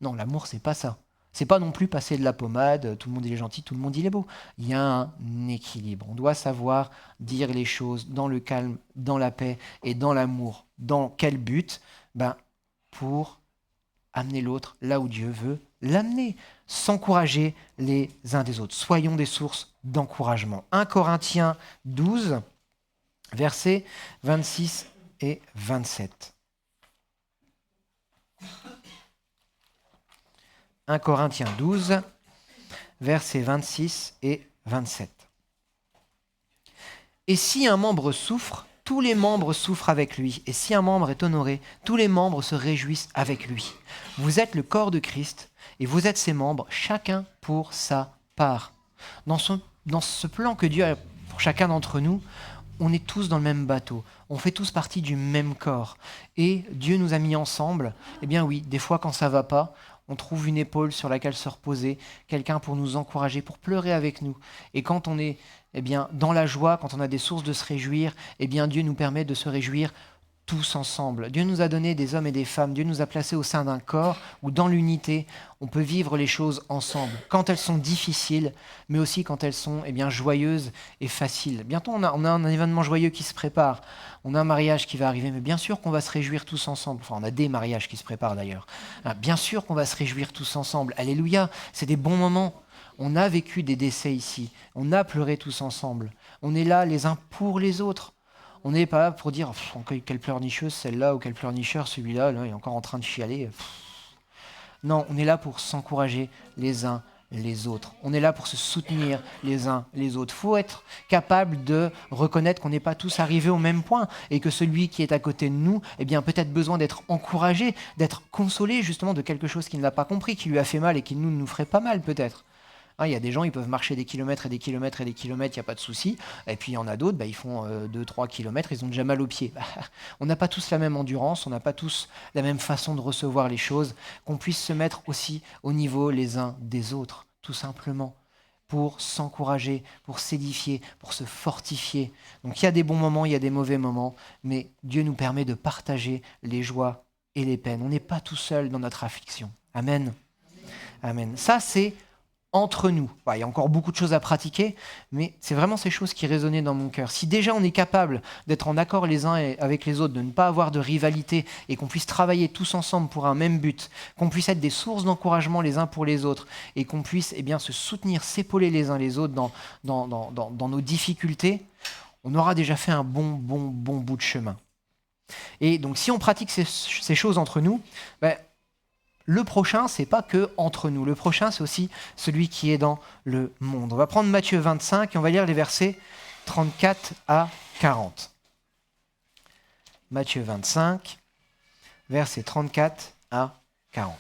Non, l'amour, c'est pas ça. C'est pas non plus passer de la pommade, tout le monde il est gentil, tout le monde il est beau. Il y a un équilibre. On doit savoir dire les choses dans le calme, dans la paix et dans l'amour. Dans quel but ? Pour amener l'autre là où Dieu veut l'amener. S'encourager les uns des autres. Soyons des sources d'encouragement. 1 Corinthiens 12, versets 26 et 27. 1 Corinthiens 12, versets 26 et 27. Et si un membre souffre, tous les membres souffrent avec lui. Et si un membre est honoré, tous les membres se réjouissent avec lui. Vous êtes le corps de Christ et vous êtes ses membres, chacun pour sa part. Dans ce plan que Dieu a pour chacun d'entre nous, on est tous dans le même bateau. On fait tous partie du même corps. Et Dieu nous a mis ensemble. Eh bien oui, des fois quand ça va pas, on trouve une épaule sur laquelle se reposer, quelqu'un pour nous encourager, pour pleurer avec nous. Et quand on est dans la joie, quand on a des sources de se réjouir, Dieu nous permet de se réjouir tous ensemble. Dieu nous a donné des hommes et des femmes, Dieu nous a placés au sein d'un corps où dans l'unité, on peut vivre les choses ensemble. Quand elles sont difficiles, mais aussi quand elles sont joyeuses et faciles. Bientôt, on a un événement joyeux qui se prépare. On a un mariage qui va arriver, mais bien sûr qu'on va se réjouir tous ensemble. Enfin, on a des mariages qui se préparent d'ailleurs. Bien sûr qu'on va se réjouir tous ensemble. Alléluia, c'est des bons moments. On a vécu des décès ici. On a pleuré tous ensemble. On est là les uns pour les autres. On n'est pas là pour dire quelle pleurnicheuse celle-là ou quel pleurnicheur celui-là, là, il est encore en train de chialer. Non, on est là pour s'encourager les uns les autres. On est là pour se soutenir les uns les autres. Il faut être capable de reconnaître qu'on n'est pas tous arrivés au même point et que celui qui est à côté de nous, peut-être besoin d'être encouragé, d'être consolé justement de quelque chose qu'il n'a pas compris, qui lui a fait mal et qui nous ferait pas mal peut-être. Il y a des gens, ils peuvent marcher des kilomètres et des kilomètres et des kilomètres, il n'y a pas de souci. Et puis il y en a d'autres, ils font 2-3 kilomètres, ils ont déjà mal aux pieds. On n'a pas tous la même endurance, on n'a pas tous la même façon de recevoir les choses, qu'on puisse se mettre aussi au niveau les uns des autres, tout simplement, pour s'encourager, pour s'édifier, pour se fortifier. Donc il y a des bons moments, il y a des mauvais moments, mais Dieu nous permet de partager les joies et les peines. On n'est pas tout seul dans notre affliction. Amen. Amen. Ça, c'est entre nous. Il y a encore beaucoup de choses à pratiquer, mais c'est vraiment ces choses qui résonnaient dans mon cœur. Si déjà on est capable d'être en accord les uns avec les autres, de ne pas avoir de rivalité et qu'on puisse travailler tous ensemble pour un même but, qu'on puisse être des sources d'encouragement les uns pour les autres et qu'on puisse se soutenir, s'épauler les uns les autres dans nos difficultés, on aura déjà fait un bon bout de chemin. Et donc si on pratique ces choses entre nous, le prochain, c'est pas que entre nous. Le prochain, c'est aussi celui qui est dans le monde. On va prendre Matthieu 25 et on va lire les versets 34 à 40. Matthieu 25, versets 34 à 40.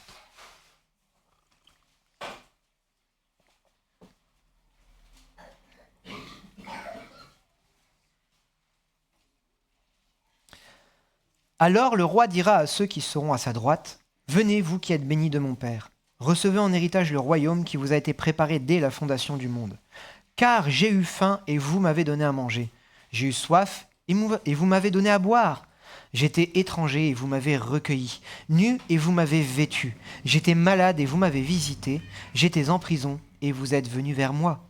Alors le roi dira à ceux qui seront à sa droite: venez, vous qui êtes bénis de mon Père, recevez en héritage le royaume qui vous a été préparé dès la fondation du monde. Car j'ai eu faim et vous m'avez donné à manger. J'ai eu soif et vous m'avez donné à boire. J'étais étranger et vous m'avez recueilli. Nu et vous m'avez vêtu. J'étais malade et vous m'avez visité. J'étais en prison et vous êtes venus vers moi.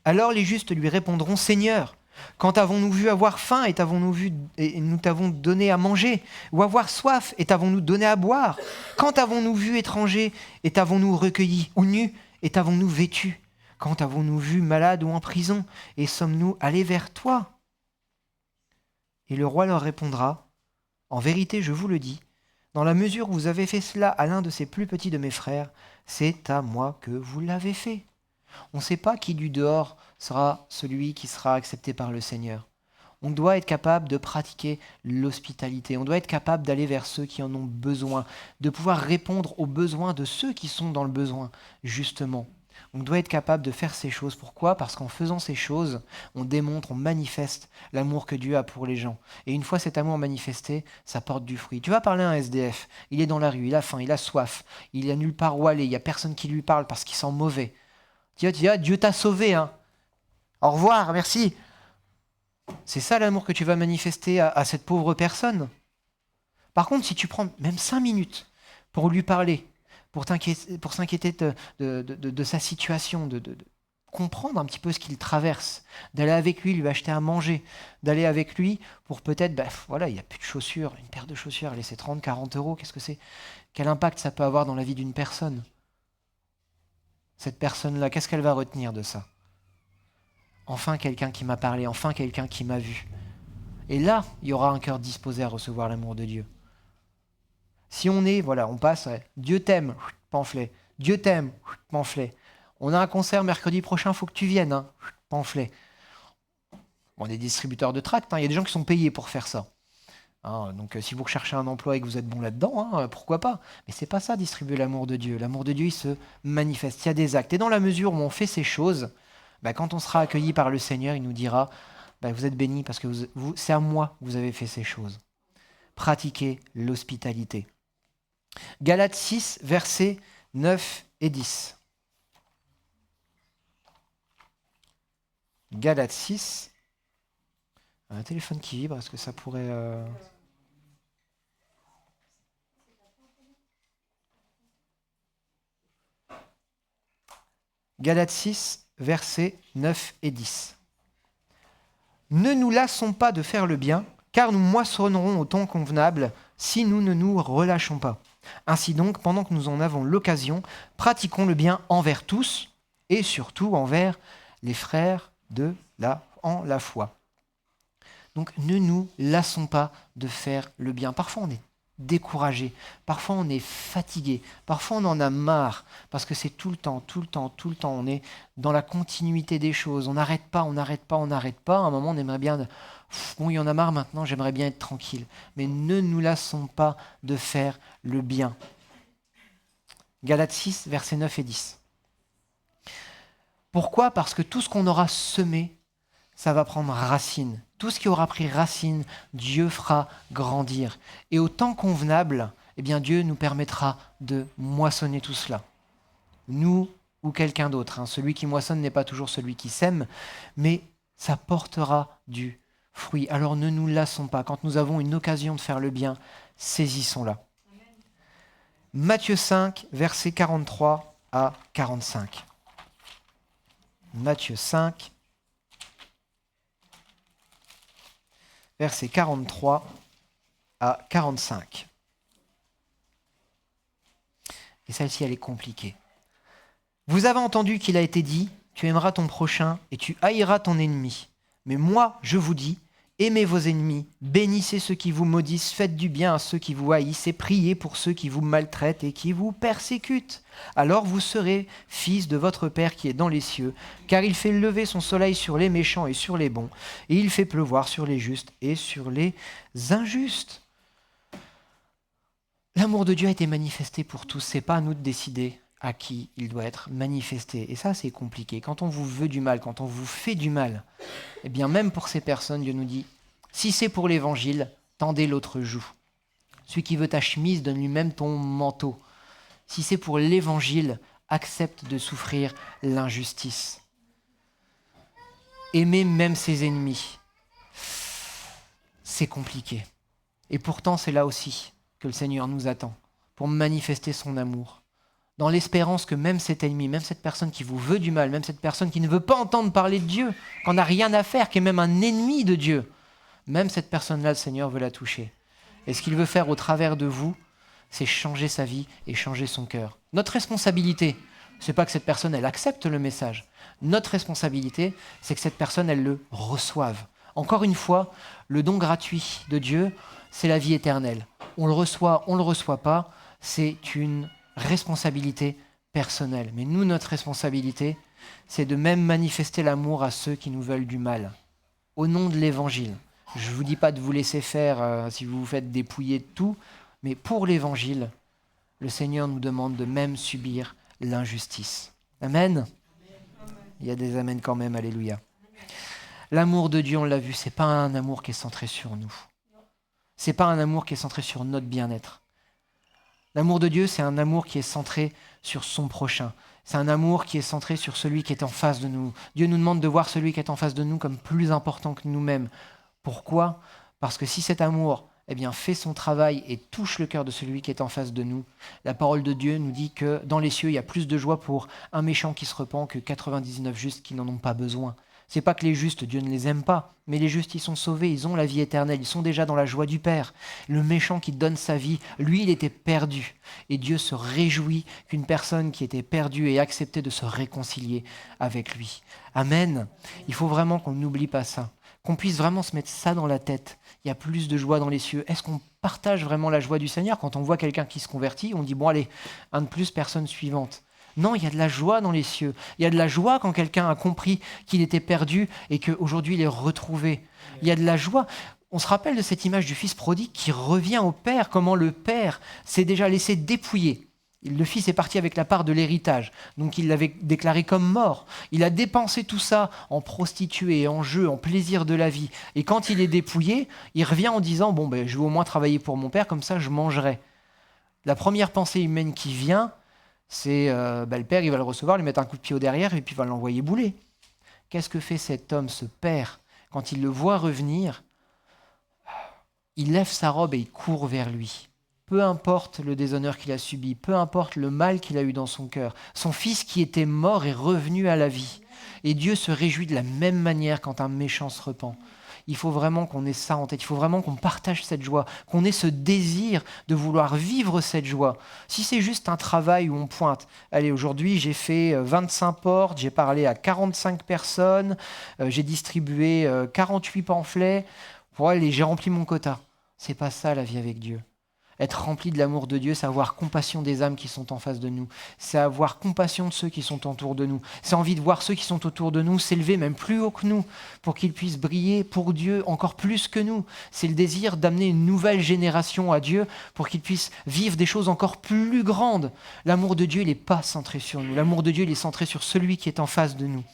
Alors les justes lui répondront: Seigneur, quand avons-nous vu avoir faim et nous t'avons donné à manger, ou avoir soif et t'avons-nous donné à boire? Quand avons-nous vu étranger et t'avons-nous recueilli, ou nu et t'avons-nous vêtu? Quand avons-nous vu malade ou en prison, et sommes-nous allés vers toi ? Et le roi leur répondra, en vérité, je vous le dis, dans la mesure où vous avez fait cela à l'un de ces plus petits de mes frères, c'est à moi que vous l'avez fait. On ne sait pas qui du dehors sera celui qui sera accepté par le Seigneur. On doit être capable de pratiquer l'hospitalité. On doit être capable d'aller vers ceux qui en ont besoin, de pouvoir répondre aux besoins de ceux qui sont dans le besoin, justement. On doit être capable de faire ces choses. Pourquoi ? Parce qu'en faisant ces choses, on démontre, on manifeste l'amour que Dieu a pour les gens. Et une fois cet amour manifesté, ça porte du fruit. Tu vas parler à un SDF, il est dans la rue, il a faim, il a soif, il a nulle part où aller, il n'y a personne qui lui parle parce qu'il sent mauvais. Tiens, Dieu t'a sauvé, hein. Au revoir, merci. C'est ça l'amour que tu vas manifester à cette pauvre personne. Par contre, si tu prends même 5 minutes pour lui parler, pour s'inquiéter de sa situation, de comprendre un petit peu ce qu'il traverse, d'aller avec lui acheter à manger, d'aller avec lui pour peut-être, voilà, il n'y a plus de chaussures, une paire de chaussures, allez, c'est 30, 40 euros, qu'est-ce que c'est ? Quel impact ça peut avoir dans la vie d'une personne ? Cette personne-là, qu'est-ce qu'elle va retenir de ça ? Enfin quelqu'un qui m'a parlé, enfin quelqu'un qui m'a vu. Et là, il y aura un cœur disposé à recevoir l'amour de Dieu. Si on passe, Dieu t'aime, pamphlet. Dieu t'aime, pamphlet. On a un concert mercredi prochain, il faut que tu viennes, hein, pamphlet. On est distributeurs de tracts, il y a des gens qui sont payés pour faire ça. Donc si vous recherchez un emploi et que vous êtes bon là-dedans, pourquoi pas ? Mais c'est pas ça, distribuer l'amour de Dieu. L'amour de Dieu, il se manifeste, il y a des actes. Et dans la mesure où on fait ces choses, quand on sera accueilli par le Seigneur, il nous dira, vous êtes bénis parce que c'est à moi que vous avez fait ces choses. Pratiquez l'hospitalité. Galates 6, versets 9 et 10. Galates 6. Un téléphone qui vibre, est-ce que ça pourrait... Galates 6, versets 9 et 10. Ne nous lassons pas de faire le bien, car nous moissonnerons au temps convenable si nous ne nous relâchons pas. Ainsi donc, pendant que nous en avons l'occasion, pratiquons le bien envers tous et surtout envers les frères en la foi. Donc ne nous lassons pas de faire le bien. Parfois on est découragé, parfois on est fatigué, parfois on en a marre, parce que c'est tout le temps, on est dans la continuité des choses, on n'arrête pas, à un moment on aimerait bien, il y en a marre maintenant, j'aimerais bien être tranquille, mais ne nous lassons pas de faire le bien. Galates 6, versets 9 et 10. Pourquoi ? Parce que tout ce qu'on aura semé, ça va prendre racine. Tout ce qui aura pris racine, Dieu fera grandir. Et au temps convenable, Dieu nous permettra de moissonner tout cela. Nous ou quelqu'un d'autre. Celui qui moissonne n'est pas toujours celui qui sème, mais ça portera du fruit. Alors ne nous lassons pas. Quand nous avons une occasion de faire le bien, saisissons-la. Matthieu 5, versets 43 à 45. Matthieu 5, versets 43 à 45. Et celle-ci, elle est compliquée. Vous avez entendu qu'il a été dit, tu aimeras ton prochain et tu haïras ton ennemi. Mais moi, je vous dis, aimez vos ennemis, bénissez ceux qui vous maudissent, faites du bien à ceux qui vous haïssent et priez pour ceux qui vous maltraitent et qui vous persécutent. Alors vous serez fils de votre Père qui est dans les cieux, car il fait lever son soleil sur les méchants et sur les bons, et il fait pleuvoir sur les justes et sur les injustes. L'amour de Dieu a été manifesté pour tous, c'est pas à nous de décider à qui il doit être manifesté. Et ça, c'est compliqué. Quand on vous veut du mal, quand on vous fait du mal, même pour ces personnes, Dieu nous dit, si c'est pour l'évangile, tendez l'autre joue. Celui qui veut ta chemise, donne lui-même ton manteau. Si c'est pour l'évangile, accepte de souffrir l'injustice. Aimer même ses ennemis. C'est compliqué. Et pourtant, c'est là aussi que le Seigneur nous attend pour manifester son amour. Dans l'espérance que même cet ennemi, même cette personne qui vous veut du mal, même cette personne qui ne veut pas entendre parler de Dieu, qu'on n'a rien à faire, qui est même un ennemi de Dieu, même cette personne-là, le Seigneur veut la toucher. Et ce qu'il veut faire au travers de vous, c'est changer sa vie et changer son cœur. Notre responsabilité, C'est pas que cette personne, elle accepte le message. Notre responsabilité, c'est que cette personne, elle le reçoive. Encore une fois, le don gratuit de Dieu, c'est la vie éternelle. On le reçoit pas, c'est une responsabilité personnelle. Mais nous, notre responsabilité, c'est de même manifester l'amour à ceux qui nous veulent du mal, au nom de l'Évangile. Je ne vous dis pas de vous laisser faire si vous vous faites dépouiller de tout, mais pour l'Évangile, le Seigneur nous demande de même subir l'injustice. Amen. Il y a des amens quand même, alléluia. L'amour de Dieu, on l'a vu, c'est pas un amour qui est centré sur nous. C'est pas un amour qui est centré sur notre bien-être. L'amour de Dieu, c'est un amour qui est centré sur son prochain. C'est un amour qui est centré sur celui qui est en face de nous. Dieu nous demande de voir celui qui est en face de nous comme plus important que nous-mêmes. Pourquoi ? Parce que si cet amour fait son travail et touche le cœur de celui qui est en face de nous, la parole de Dieu nous dit que dans les cieux, il y a plus de joie pour un méchant qui se repent que 99 justes qui n'en ont pas besoin. C'est pas que les justes, Dieu ne les aime pas, mais les justes, ils sont sauvés, ils ont la vie éternelle, ils sont déjà dans la joie du Père. Le méchant qui donne sa vie, lui, il était perdu. Et Dieu se réjouit qu'une personne qui était perdue ait accepté de se réconcilier avec lui. Amen. Il faut vraiment qu'on n'oublie pas ça, qu'on puisse vraiment se mettre ça dans la tête. Il y a plus de joie dans les cieux. Est-ce qu'on partage vraiment la joie du Seigneur quand on voit quelqu'un qui se convertit? On dit, bon allez, un de plus, personne suivante. Non, il y a de la joie dans les cieux. Il y a de la joie quand quelqu'un a compris qu'il était perdu et qu'aujourd'hui il est retrouvé. Il y a de la joie. On se rappelle de cette image du fils prodigue qui revient au père, comment le père s'est déjà laissé dépouiller. Le fils est parti avec la part de l'héritage, donc il l'avait déclaré comme mort. Il a dépensé tout ça en prostituées, en jeux, en plaisir de la vie. Et quand il est dépouillé, il revient en disant « je vais au moins travailler pour mon père, comme ça je mangerai ». La première pensée humaine qui vient, c'est le père, il va le recevoir, lui mettre un coup de pied au derrière et puis il va l'envoyer bouler. Qu'est-ce que fait cet homme, ce père, quand il le voit revenir? Il lève sa robe et il court vers lui. Peu importe le déshonneur qu'il a subi, peu importe le mal qu'il a eu dans son cœur, son fils qui était mort est revenu à la vie. Et Dieu se réjouit de la même manière quand un méchant se repent. Il faut vraiment qu'on ait ça en tête, il faut vraiment qu'on partage cette joie, qu'on ait ce désir de vouloir vivre cette joie. Si c'est juste un travail où on pointe, allez, aujourd'hui j'ai fait 25 portes, j'ai parlé à 45 personnes, j'ai distribué 48 pamphlets, allez, j'ai rempli mon quota. C'est pas ça la vie avec Dieu. Être rempli de l'amour de Dieu, c'est avoir compassion des âmes qui sont en face de nous. C'est avoir compassion de ceux qui sont autour de nous. C'est envie de voir ceux qui sont autour de nous s'élever même plus haut que nous pour qu'ils puissent briller pour Dieu encore plus que nous. C'est le désir d'amener une nouvelle génération à Dieu pour qu'ils puissent vivre des choses encore plus grandes. L'amour de Dieu, il n'est pas centré sur nous. L'amour de Dieu, il est centré sur celui qui est en face de nous.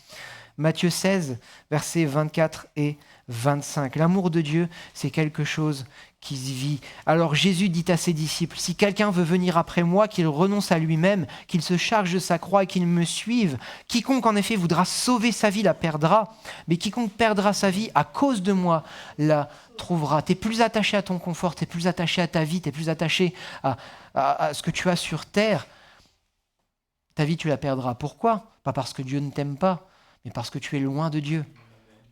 Matthieu 16, versets 24 et 25. L'amour de Dieu, c'est quelque chose qui se vit. Alors Jésus dit à ses disciples, si quelqu'un veut venir après moi, qu'il renonce à lui-même, qu'il se charge de sa croix et qu'il me suive. Quiconque en effet voudra sauver sa vie la perdra, mais quiconque perdra sa vie à cause de moi la trouvera. Tu es plus attaché à ton confort, tu es plus attaché à ta vie, tu es plus attaché à ce que tu as sur terre. Ta vie, tu la perdras. Pourquoi ? Pas parce que Dieu ne t'aime pas, mais parce que tu es loin de Dieu.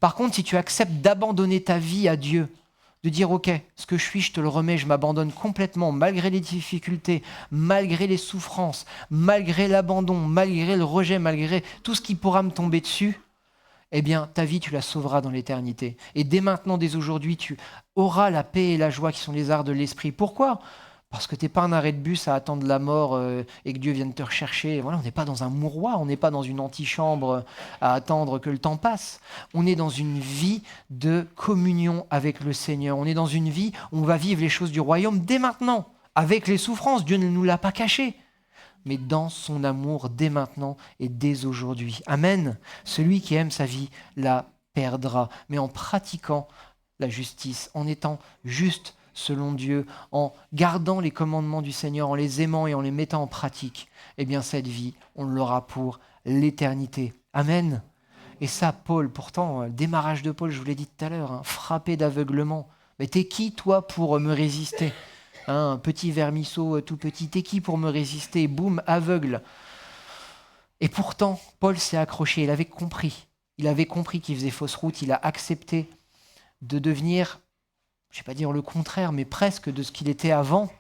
Par contre, si tu acceptes d'abandonner ta vie à Dieu, de dire « Ok, ce que je suis, je te le remets, je m'abandonne complètement, malgré les difficultés, malgré les souffrances, malgré l'abandon, malgré le rejet, malgré tout ce qui pourra me tomber dessus, eh bien, ta vie, tu la sauveras dans l'éternité. Et dès maintenant, dès aujourd'hui, tu auras la paix et la joie qui sont les arts de l'esprit. Pourquoi ? Parce que tu n'es pas un arrêt de bus à attendre la mort et que Dieu vienne te rechercher. Voilà, on n'est pas dans un mouroir, on n'est pas dans une antichambre à attendre que le temps passe. On est dans une vie de communion avec le Seigneur. On est dans une vie où on va vivre les choses du royaume dès maintenant, avec les souffrances. Dieu ne nous l'a pas caché, mais dans son amour dès maintenant et dès aujourd'hui. Amen. Celui qui aime sa vie la perdra, mais en pratiquant la justice, en étant juste selon Dieu, en gardant les commandements du Seigneur, en les aimant et en les mettant en pratique, eh bien cette vie, on l'aura pour l'éternité. Amen. Et ça, Paul, pourtant, le démarrage de Paul, je vous l'ai dit tout à l'heure, frappé d'aveuglement. Mais t'es qui, toi, pour me résister ? Un petit vermisseau tout petit, t'es qui pour me résister ? Boum, aveugle. Et pourtant, Paul s'est accroché, il avait compris. Il avait compris qu'il faisait fausse route, il a accepté de devenir, je ne vais pas dire le contraire, mais presque de ce qu'il était avant,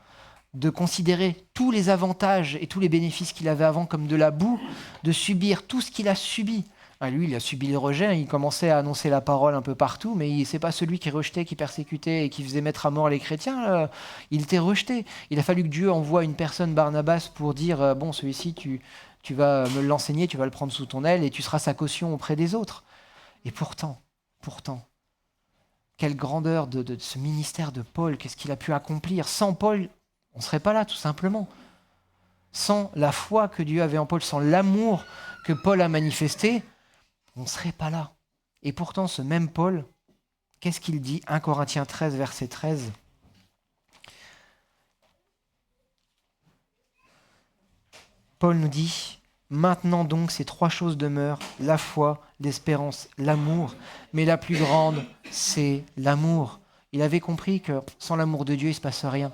de considérer tous les avantages et tous les bénéfices qu'il avait avant comme de la boue, de subir tout ce qu'il a subi. Lui, il a subi le rejet, il commençait à annoncer la parole un peu partout, mais c'est pas celui qui rejetait, qui persécutait et qui faisait mettre à mort les chrétiens. Il était rejeté. Il a fallu que Dieu envoie une personne, Barnabas, pour dire bon, celui-ci, tu vas me l'enseigner, tu vas le prendre sous ton aile et tu seras sa caution auprès des autres. Et pourtant, quelle grandeur de ce ministère de Paul, qu'est-ce qu'il a pu accomplir. Sans Paul, on ne serait pas là, tout simplement. Sans la foi que Dieu avait en Paul, sans l'amour que Paul a manifesté, on ne serait pas là. Et pourtant, ce même Paul, qu'est-ce qu'il dit ? 1 Corinthiens 13, verset 13. Paul nous dit, « Maintenant donc, ces 3 choses demeurent, la foi, l'espérance, l'amour. Mais la plus grande, c'est l'amour. » Il avait compris que sans l'amour de Dieu, il ne se passe rien.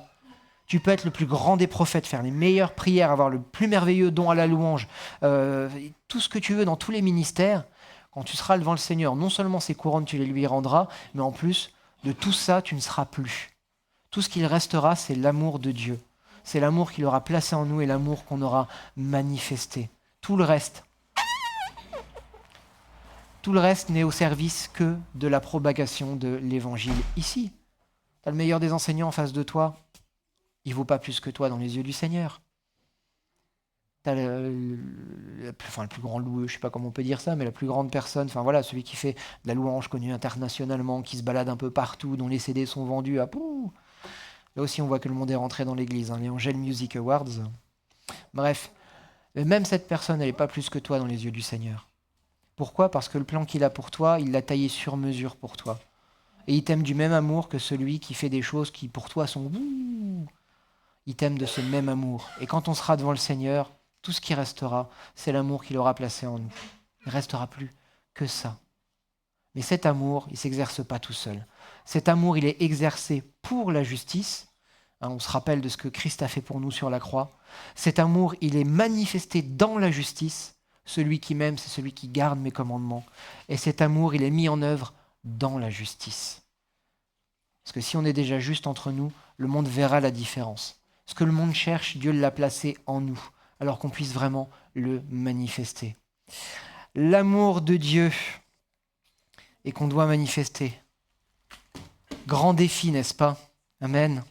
Tu peux être le plus grand des prophètes, faire les meilleures prières, avoir le plus merveilleux don à la louange, tout ce que tu veux dans tous les ministères. Quand tu seras devant le Seigneur, non seulement ses couronnes, tu les lui rendras, mais en plus, de tout ça, tu ne seras plus. Tout ce qu'il restera, c'est l'amour de Dieu. C'est l'amour qu'il aura placé en nous et l'amour qu'on aura manifesté. Tout le reste n'est au service que de la propagation de l'évangile. Ici, tu as le meilleur des enseignants en face de toi, il ne vaut pas plus que toi dans les yeux du Seigneur. Tu as le plus grand loueur, je ne sais pas comment on peut dire ça, mais la plus grande personne, celui qui fait de la louange connue internationalement, qui se balade un peu partout, dont les CD sont vendus à pouh. Là aussi, on voit que le monde est rentré dans l'église, les Angel Music Awards. Bref, mais même cette personne, elle n'est pas plus que toi dans les yeux du Seigneur. Pourquoi ? Parce que le plan qu'il a pour toi, il l'a taillé sur mesure pour toi. Et il t'aime du même amour que celui qui fait des choses qui pour toi sont... Il t'aime de ce même amour. Et quand on sera devant le Seigneur, tout ce qui restera, c'est l'amour qu'il aura placé en nous. Il ne restera plus que ça. Mais cet amour, il ne s'exerce pas tout seul. Cet amour, il est exercé pour la justice. On se rappelle de ce que Christ a fait pour nous sur la croix. Cet amour, il est manifesté dans la justice. Celui qui m'aime, c'est celui qui garde mes commandements. Et cet amour, il est mis en œuvre dans la justice. Parce que si on est déjà juste entre nous, le monde verra la différence. Ce que le monde cherche, Dieu l'a placé en nous, alors qu'on puisse vraiment le manifester. L'amour de Dieu et qu'on doit manifester. Grand défi, n'est-ce pas ? Amen.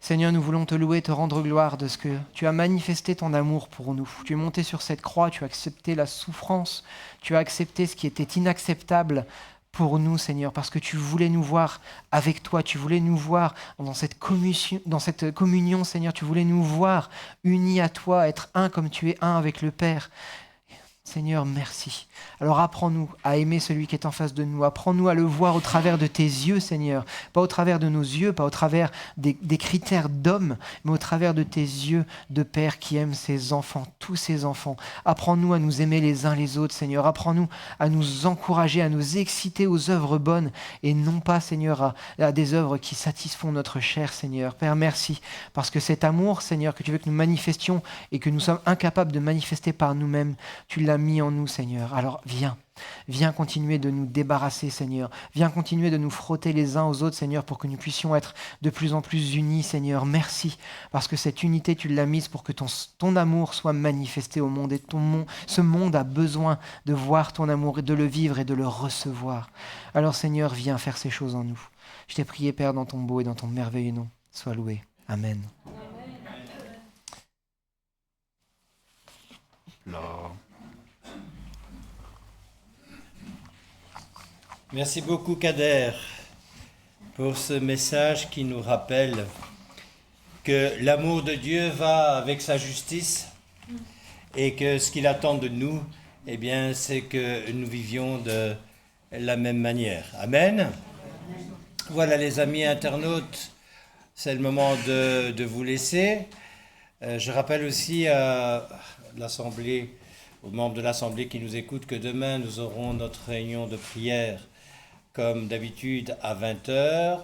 Seigneur, nous voulons te louer, te rendre gloire de ce que tu as manifesté ton amour pour nous. Tu es monté sur cette croix, tu as accepté la souffrance, tu as accepté ce qui était inacceptable pour nous, Seigneur, parce que tu voulais nous voir avec toi, tu voulais nous voir dans cette communion, Seigneur, tu voulais nous voir unis à toi, être un comme tu es un avec le Père. Seigneur, merci. Alors apprends-nous à aimer celui qui est en face de nous. Apprends-nous à le voir au travers de tes yeux, Seigneur. Pas au travers de nos yeux, pas au travers des critères d'hommes, mais au travers de tes yeux de Père qui aime ses enfants, tous ses enfants. Apprends-nous à nous aimer les uns les autres, Seigneur. Apprends-nous à nous encourager, à nous exciter aux œuvres bonnes et non pas, Seigneur, à des œuvres qui satisfont notre chair, Seigneur. Père, merci. Parce que cet amour, Seigneur, que tu veux que nous manifestions et que nous sommes incapables de manifester par nous-mêmes, tu l'as mis en nous, Seigneur. Alors viens continuer de nous débarrasser, Seigneur. Viens continuer de nous frotter les uns aux autres, Seigneur, pour que nous puissions être de plus en plus unis, Seigneur. Merci, parce que cette unité, tu l'as mise pour que ton amour soit manifesté au monde. Et ce monde a besoin de voir ton amour et de le vivre et de le recevoir. Alors, Seigneur, viens faire ces choses en nous. Je t'ai prié, Père, dans ton beau et dans ton merveilleux nom. Sois loué. Amen. Là. Merci beaucoup Kader pour ce message qui nous rappelle que l'amour de Dieu va avec sa justice et que ce qu'il attend de nous, eh bien, c'est que nous vivions de la même manière. Amen. Voilà les amis internautes, c'est le moment de vous laisser. Je rappelle aussi à l'Assemblée, aux membres de l'Assemblée qui nous écoutent, que demain nous aurons notre réunion de prière comme d'habitude à 20h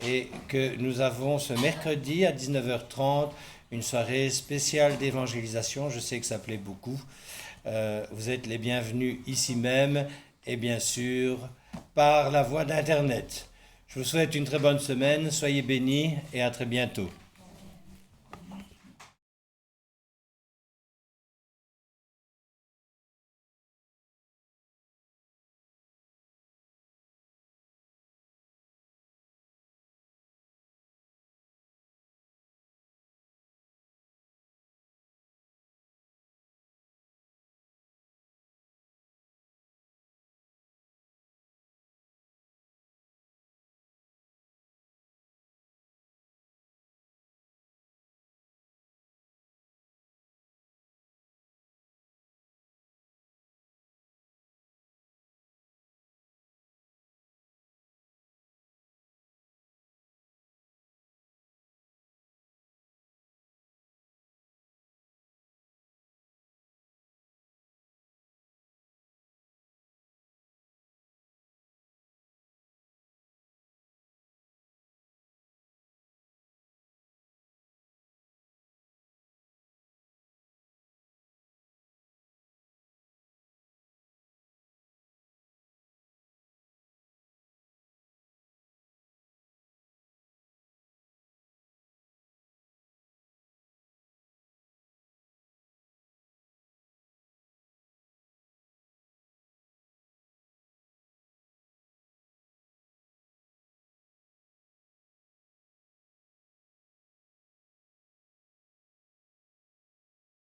et que nous avons ce mercredi à 19h30 une soirée spéciale d'évangélisation. Je sais que ça plaît beaucoup. Vous êtes les bienvenus ici même et bien sûr par la voie d'Internet. Je vous souhaite une très bonne semaine, soyez bénis et à très bientôt.